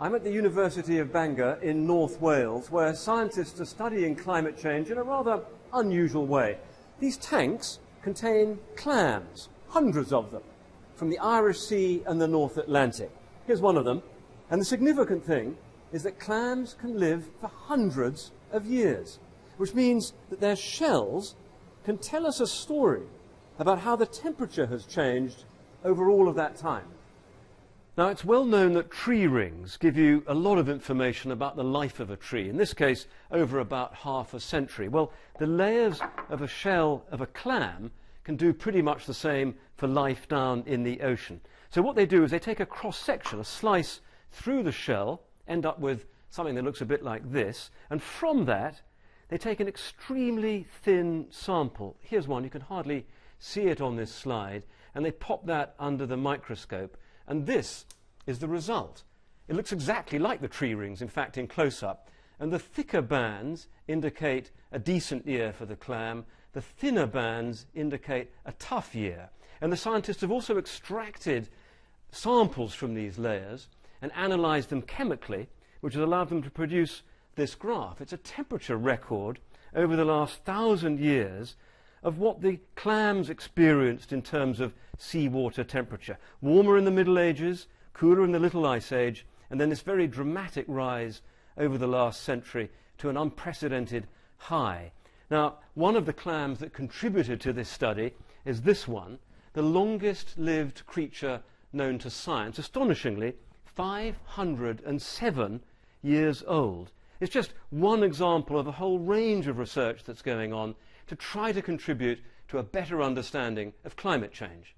I'm at the University of Bangor in North Wales, where scientists are studying climate change in a rather unusual way. These tanks contain clams, hundreds of them, from the Irish Sea and the North Atlantic. Here's one of them. And the significant thing is that clams can live for hundreds of years, which means that their shells can tell us a story about how the temperature has changed over all of that time. Now, it's well known that tree rings give you a lot of information about the life of a tree, in this case over about half a century. Well, the layers of a shell of a clam can do pretty much the same for life down in the ocean. So what they do is they take a cross-section, a slice through the shell, end up with something that looks a bit like this, and from that they take an extremely thin sample. Here's one, you can hardly see it on this slide, and they pop that under the microscope, and this is the result. It looks exactly like the tree rings, in fact, in close-up, and the thicker bands indicate a decent year for the clam, the thinner bands indicate a tough year. And the scientists have also extracted samples from these layers and analysed them chemically, which has allowed them to produce this graph. It's a temperature record over the last 1,000 years of what the clams experienced in terms of seawater temperature. Warmer in the Middle Ages, cooler in the Little Ice Age, and then this very dramatic rise over the last century to an unprecedented high. Now, one of the clams that contributed to this study is this one, the longest lived creature known to science, astonishingly 507 years old. It's just one example of a whole range of research that's going on to try to contribute to a better understanding of climate change.